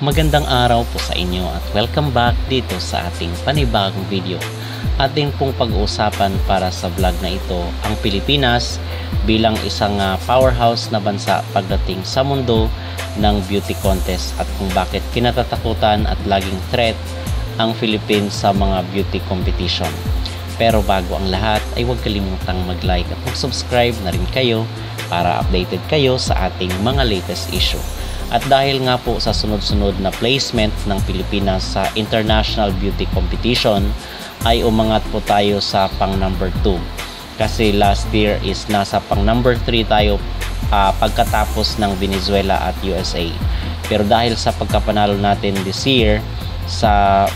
Magandang araw po sa inyo at welcome back dito sa ating panibagong video. Ating pong pag-uusapan para sa vlog na ito ang Pilipinas bilang isang powerhouse na bansa pagdating sa mundo ng beauty contest at kung bakit kinatatakutan at laging threat ang Philippines sa mga beauty competition. Pero bago ang lahat ay huwag kalimutang mag-like at mag-subscribe na rin kayo para updated kayo sa ating mga latest issue. At dahil nga po sa sunod-sunod na placement ng Pilipinas sa International Beauty Competition ay umangat po tayo sa pang number 2. Kasi last year is nasa pang number 3 tayo pagkatapos ng Venezuela at USA. Pero dahil sa pagkapanalo natin this year sa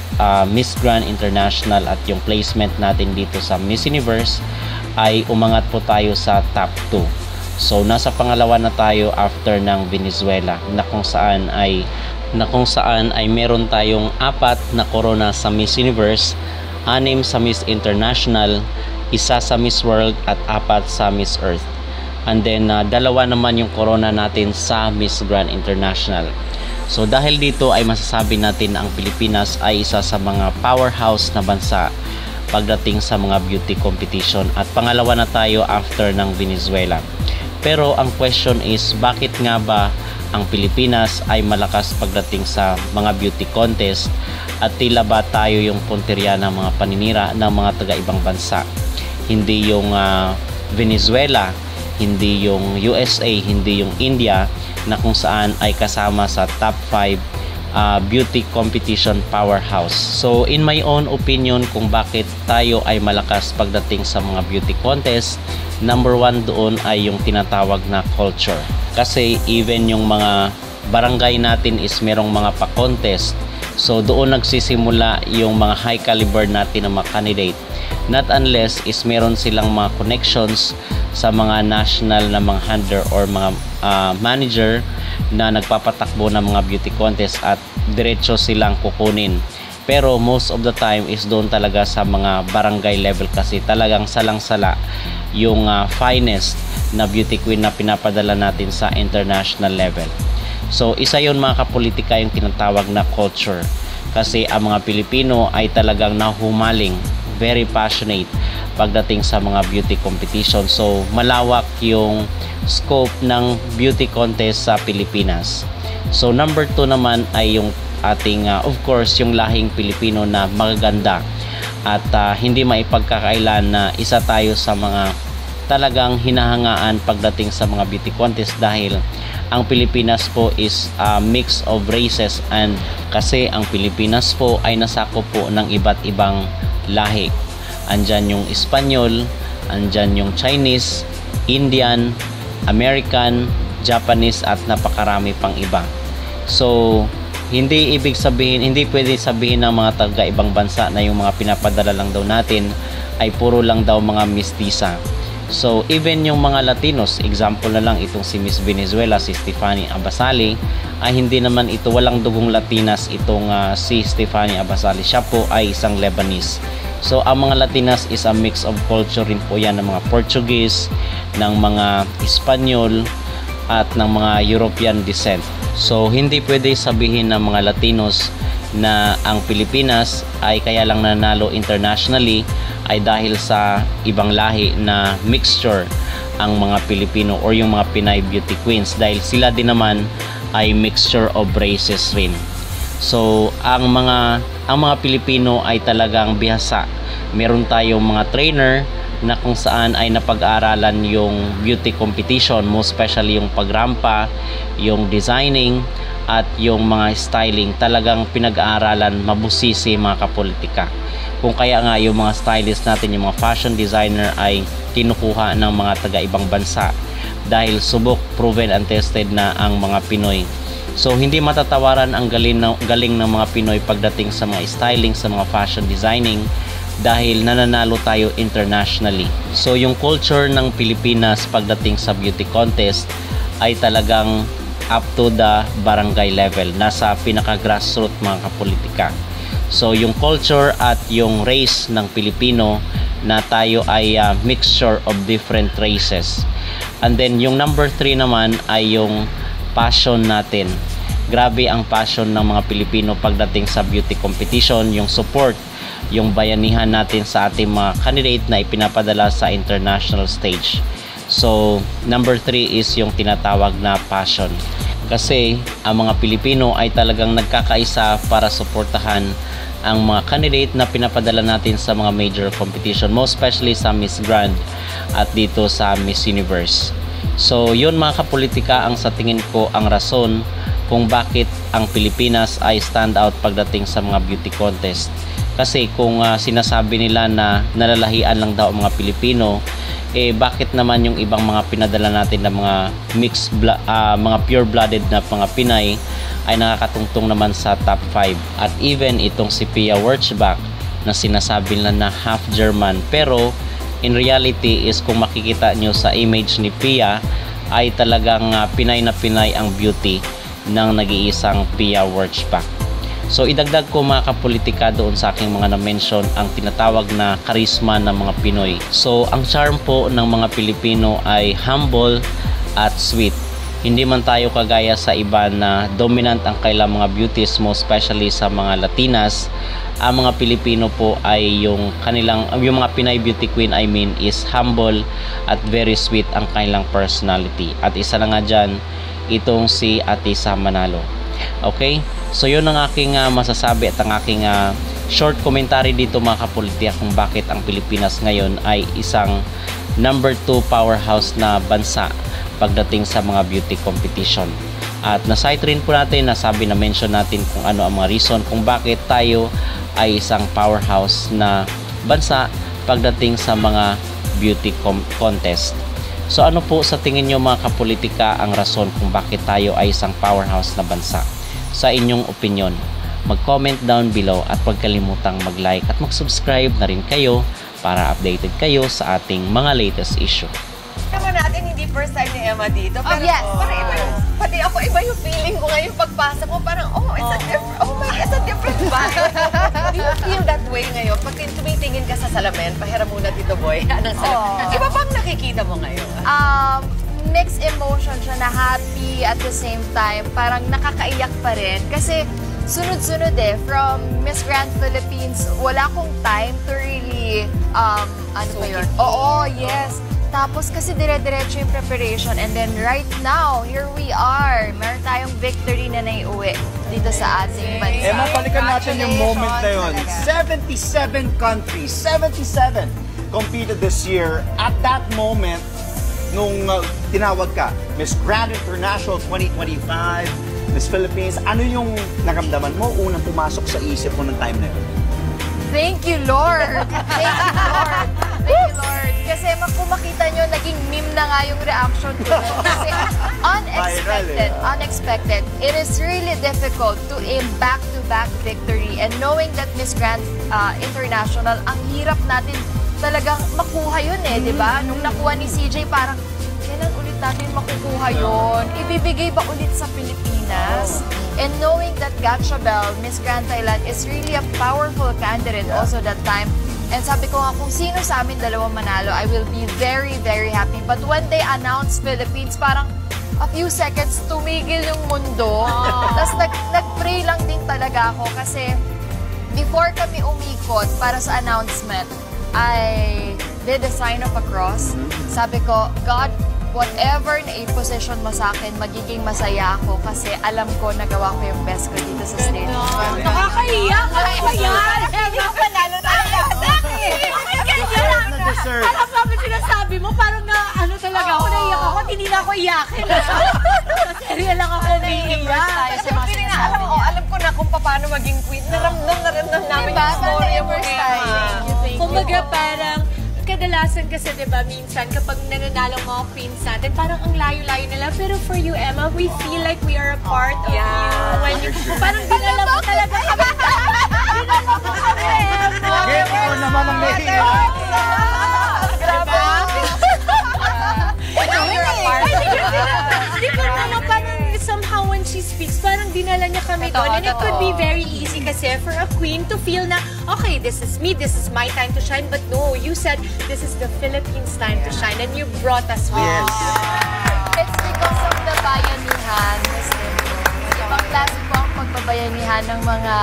Miss Grand International at yung placement natin dito sa Miss Universe ay umangat po tayo sa top 2. So nasa pangalawa na tayo after ng Venezuela na kung saan ay meron tayong 4 na corona sa Miss Universe, 6 sa Miss International, 1 sa Miss World at 4 sa Miss Earth. And then 2 naman yung corona natin sa Miss Grand International. So dahil dito ay masasabi natin na ang Pilipinas ay isa sa mga powerhouse na bansa pagdating sa mga beauty competition at pangalawa na tayo after ng Venezuela. Pero ang question is, bakit nga ba ang Pilipinas ay malakas pagdating sa mga beauty contest at tila ba tayo yung punteriya ng mga paninira ng mga taga-ibang bansa? Hindi yung Venezuela, hindi yung USA, hindi yung India na kung saan ay kasama sa top 5 beauty competition powerhouse. So in my own opinion kung bakit tayo ay malakas pagdating sa mga beauty contest, number 1 doon ay yung tinatawag na culture. Kasi even yung mga barangay natin is merong mga pa-contest. So doon nagsisimula yung mga high caliber natin na mga candidate. Not unless is meron silang mga connections sa mga national na mga handler or mga manager na nagpapatakbo ng mga beauty contest at diretso silang kukunin. Pero most of the time is doon talaga sa mga barangay level kasi talagang salang-sala yung finest na beauty queen na pinapadala natin sa international level. So isa yun mga kapolitika yung tinatawag na culture kasi ang mga Pilipino ay talagang nahumaling, very passionate pagdating sa mga beauty competition. So malawak yung scope ng beauty contest sa Pilipinas. So number 2 naman ay yung ating of course yung lahing Pilipino na magaganda at hindi maipagkakailan na isa tayo sa mga talagang hinahangaan pagdating sa mga beauty contest dahil ang Pilipinas po is a mix of races and kasi ang Pilipinas po ay nasakop po ng iba't ibang lahi. Andyan yung Espanyol, andyan yung Chinese, Indian, American, Japanese at napakarami pang iba. So hindi pwede sabihin ng mga taga-ibang bansa na yung mga pinapadala lang daw natin ay puro lang daw mga mestiza. So even yung mga Latinos, example na lang itong si Miss Venezuela, si Stephanie Abasali, ay hindi naman ito, walang dugong Latinas itong si Stephanie Abasali. Siya po ay isang Lebanese. So ang mga Latinas is a mix of culture rin po yan ng mga Portuguese, ng mga Espanyol at ng mga European descent. So hindi pwede sabihin ng mga Latinos na ang Pilipinas ay kaya lang nanalo internationally ay dahil sa ibang lahi na mixture ang mga Pilipino or yung mga Pinay beauty queens dahil sila din naman ay mixture of races rin. So ang mga Pilipino ay talagang bihasa. Meron tayong mga trainer na kung saan ay napag-aaralan yung beauty competition, most especially yung pagrampa, yung designing at yung mga styling, talagang pinag-aaralan mabusisi mga kapolitika. Kung kaya nga yung mga stylist natin, yung mga fashion designer ay kinukuha ng mga taga-ibang bansa dahil subok, proven and tested na ang mga Pinoy. So hindi matatawaran ang galing ng mga Pinoy pagdating sa mga styling, sa mga fashion designing dahil nananalo tayo internationally. So yung culture ng Pilipinas pagdating sa beauty contest ay talagang up to the barangay level, nasa pinaka grassroots mga kapolitika. So yung culture at yung race ng Pilipino na tayo ay mixture of different races. And then yung number 3 naman ay yung passion natin. grabe ang passion ng mga Pilipino pagdating sa beauty competition, yung support, yung bayanihan natin sa ating mga candidate na ipinapadala sa international stage. So, number 3 is yung tinatawag na passion. Kasi ang mga Pilipino ay talagang nagkakaisa para suportahan ang mga candidate na pinapadala natin sa mga major competition, most especially sa Miss Grand at dito sa Miss Universe. So, yun mga kapolitika ang sa tingin ko ang rason kung bakit ang Pilipinas ay stand out pagdating sa mga beauty contest. Kasi kung sinasabi nila na nalalahian lang daw ang mga Pilipino, bakit naman yung ibang mga pinadala natin na mga mga pure-blooded na mga Pinay ay nakakatungtong naman sa top 5. At even itong si Pia Wurtzbach na sinasabi nila na half German, pero in reality is kung makikita nyo sa image ni Pia ay talagang Pinay na Pinay ang beauty ng nag-iisang Pia Wurtzbach. So idagdag ko mga kapolitika doon sa aking mga na-mention ang tinatawag na karisma ng mga Pinoy. So ang charm po ng mga Pilipino ay humble at sweet. Hindi man tayo kagaya sa iba na dominant ang kailang mga beauties, most especially sa mga Latinas. Ang mga Pilipino po ay yung mga Pinay beauty queen is humble at very sweet ang kanilang personality. At isa na nga dyan, itong si Ate Sam Manalo. Okay? So yun ang aking masasabi at ang aking short commentary dito mga kapolitika kung bakit ang Pilipinas ngayon ay isang number 2 powerhouse na bansa pagdating sa mga beauty competition. At na-cite rin po natin, na-mention natin kung ano ang mga reason kung bakit tayo ay isang powerhouse na bansa pagdating sa mga beauty contest. So ano po sa tingin nyo mga kapolitika ang rason kung bakit tayo ay isang powerhouse na bansa? Sa inyong opinion, mag-comment down below at huwag kalimutang mag-like at mag-subscribe na rin kayo para updated kayo sa ating mga latest issue. Naman natin, hindi first time ni Emma dito. Pero yes. Parang iba yung, pati ako, iba yung feeling ko ngayon pagpasok mo. Parang, it's a different vibe. Do you feel that way ngayon? Pag tumitingin ka sa salamin, pahiram muna dito, boy. Anong salamin? Iba pang nakikita mo ngayon? Mixed emotion siya na happy at the same time. Parang nakakaiyak pa rin. Kasi sunod-sunod from Miss Grand Philippines, wala akong time to really, ano ba yun? Oo, yes. Tapos kasi dire-diretso yung preparation. And then right now, here we are. Meron tayong victory na naiuwi dito sa ating bansa. Emma, balikan natin yung moment na yun. 77 countries, 77 competed this year. At that moment, nung tinawag ka, Miss Grand International 2025, Miss Philippines, ano yung naramdaman mo unang pumasok sa isip mo ng time na yun? Thank you, Lord! Thank you, Lord! Thank you, Lord! Kasi kung makita nyo, naging meme na nga yung reaction ko. Kasi unexpected. It is really difficult to aim back-to-back victory. And knowing that Miss Grand International, ang hirap natin talagang makuha yun di ba? Nung nakuha ni CJ, parang, kailan ulit natin makukuha yun? Ibibigay ba ulit sa Pilipinas? And knowing that Gatchabel, Miss Grand Thailand, is really a powerful candidate also that time. And sabi ko nga, kung sino sa amin dalawang manalo, I will be very, very happy. But when they announced Philippines, parang a few seconds, tumigil yung mundo. Tapos nag-pray lang din talaga ako kasi before kami umikot para sa announcement, I did a sign of a cross. Sabi ko, God, whatever na i-position mo sa akin, magiging masaya ako kasi alam ko nagawa ko yung best ko dito sa stage. Nakakaiyak! Nakakaiyak! Emma, panalo tayo! Alam mo ba sinasabi mo? Parang na, ano talaga ako, naiyak ako, hindi na ako iyakin. Seryo lang ako naiiyak. Alam ko na kung paano maging queen. Naramdam namin yung story mo, Emma. Kumbaga parang, kadalasan kasi, di ba, minsan kapag nananalo mga queens natin, parang ang layo-layo nila. Pero for you, Emma, we feel like we are a part of you. When you parang dinala mo talaga kami. Dinala mo kami, Emma. Ikaw naman ang nahihiyak. Grabe. Di ko naman parang somehow when she speaks, parang dinala niya kami doon. And it could be very easy kasi for a queen to feel na, okay, this is me, this is my time to shine. But no, you said, this is the Philippines' time to shine. And you brought us with you. It's because of the bayanihan, Miss Lindo. Ibang Ibang klase po ang pagbabayanihan ng mga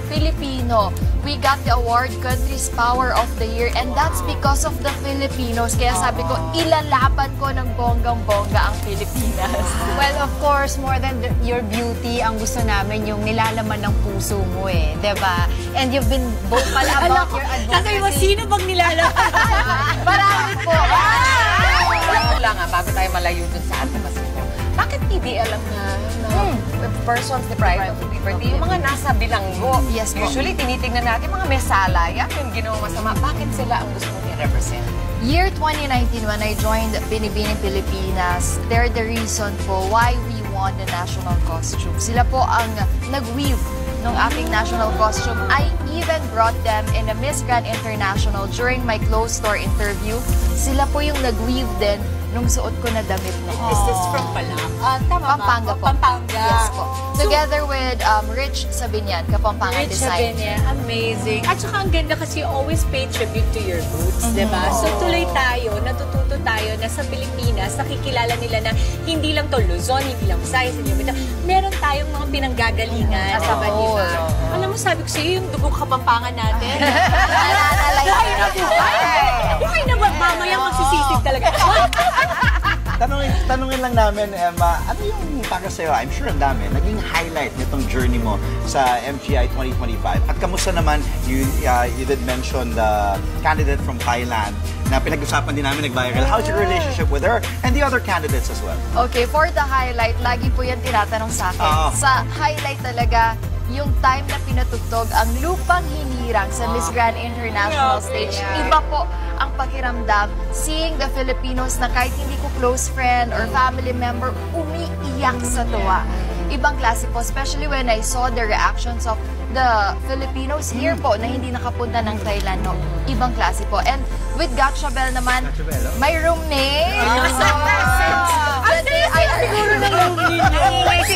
Pilipino. We got the award Country's Power of the Year and that's because of the Filipinos. Kaya sabi ko, ilalaban ko ng bonggang-bongga ang Pilipinas. Well, of course, more than your beauty, ang gusto namin yung nilalaman ng puso mo eh, 'di ba? And you've been vocal about your Sabi mo, advocacy. sino bang nilalaman? Marami po. Alam lang bago tayo malayo dun sa advocacy mo, bakit PBL ang persons deprived of liberty? Yung mga nasa bilanggo. Yes po. Usually, tinitingnan natin mga may sala, yan yung ginawa masama. Bakit sila ang gusto mong i-represent? Year 2019, when I joined Binibining Pilipinas, they're the reason po why we won the national costume. Sila po ang nag-weave ng aking national costume. I even brought them in a Miss Grand International during my closed-door interview. Sila po yung nag-weave din nung suot ko na damit noon. Is this from Palam? Tama Pampanga ba? po. Pampanga. Yes po. Together with Rich Sabinian, Kapampangan Rich Design. Sabinian, amazing. At saka ang ganda kasi you always pay tribute to your roots, di ba? So tuloy tayo, natututo tayo na sa Pilipinas, nakikilala nila na hindi lang to Luzon, hindi lang Visayas, hindi lang meron tayong mga pinanggagalingan sa Baniba. Alam mo, sabi ko sa'yo, yung dugong Kapampangan natin. Buhay na buhay! Buhay na ba? Mamayang magsisisig talaga. Tanungin lang namin, Emma, ano yung para sa'yo? I'm sure ang dami. Naging highlight nitong journey mo sa MGI 2025. At kamusta naman, you did mention the candidate from Thailand na pinag-usapan din namin, nag-viral. How's your relationship with her and the other candidates as well? Okay, for the highlight, lagi po yan tinatanong sa akin. Sa highlight talaga, yung time na pinatugtog ang Lupang Hinirang sa Miss Grand International stage. Iba po ang pakiramdam seeing the Filipinos na kahit hindi ko close friend or family member, umiiyak sa tuwa. Ibang klase po, especially when I saw the reactions of the Filipinos here po na hindi nakapunta ng Thailand. No? Ibang klase po. And with Gatchabel naman, my roommate. Siguro na roommate.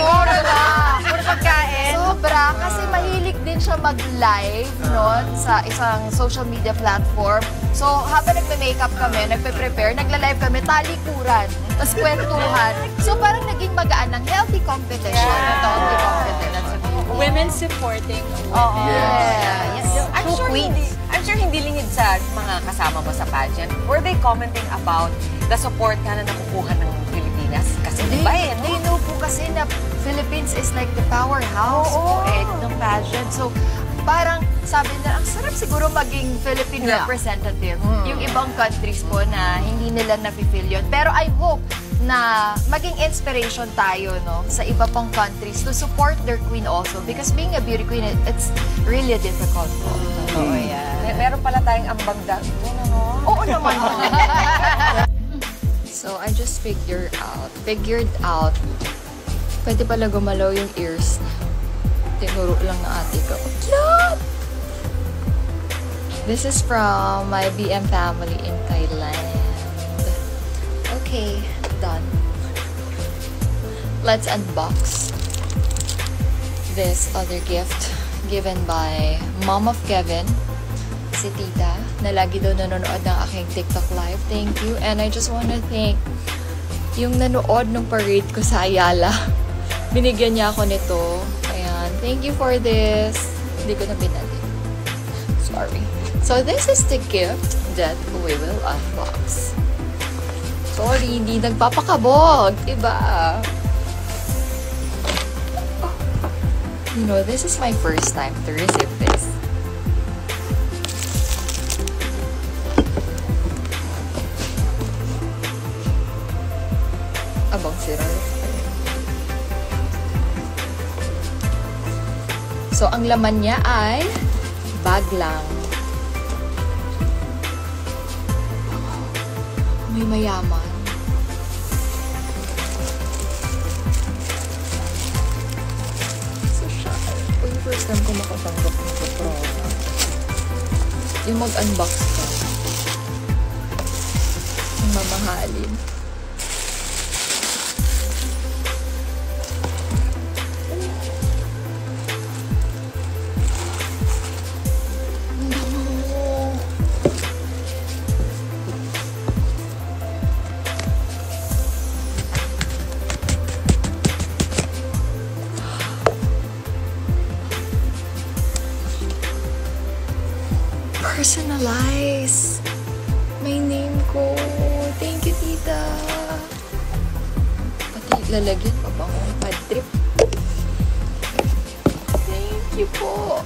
Sobra. Kasi mahilig din siya mag-live noon sa isang social media platform. So, habang nagme-makeup kami, nagpe-prepare, nagla-live kami, talikuran, tapos kwentuhan. So, parang naging magaan ng healthy competition. Healthy competition. Women supporting. Yes. I'm sure hindi lingid sa mga kasama mo sa pageant. Were they commenting about the support ka na nakukuha ng Pilipinas? Kasi They know po kasi na Philippines is like the powerhouse po ng pageant. So, parang sabi nila, ang sarap siguro maging Philippine representative. Yung ibang countries po na hindi nila na-feel yun. Pero I hope na maging inspiration tayo sa iba pang countries to support their queen also. Because being a beauty queen, it's really difficult po. Meron pala tayong ambag doon, ano? Oo naman. So, I just figured out, pwede pala gumalaw yung ears. Tinuro lang na ate ko. Cute! This is from my BM family in Thailand. Okay, done. Let's unbox this other gift given by Mom of Kevin, si Tita, na lagi daw nanonood ng aking TikTok live. Thank you. And I just wanna thank yung nanood ng parade ko sa Ayala. Binigyan niya ako nito. Ayan. Thank you for this. Hindi ko na binali. Sorry. So, this is the gift that we will unbox. Sorry, hindi nagpapakabog. Diba? You know, this is my first time to receive this. Abang sira. So, ang laman niya ay bag lang. May mayaman. So, siya. Yung first time ko makatanggap ng patrona. Yung mag-unbox ka. Yung mamahalin. personalize my name ko. Thank you, tita. Pati lalagyan pa ba akong pad trip? Thank you po.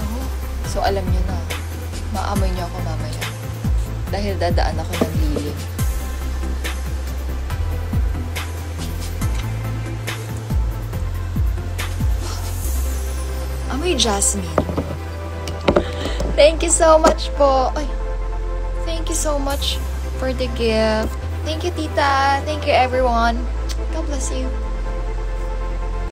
Oh, so alam niyo na, maamoy niyo ako mamaya. Dahil dadaan ako ng lilim. Amoy jasmine. Thank you so much po. Ay, thank you so much for the gift. Thank you, tita. Thank you, everyone. God bless you.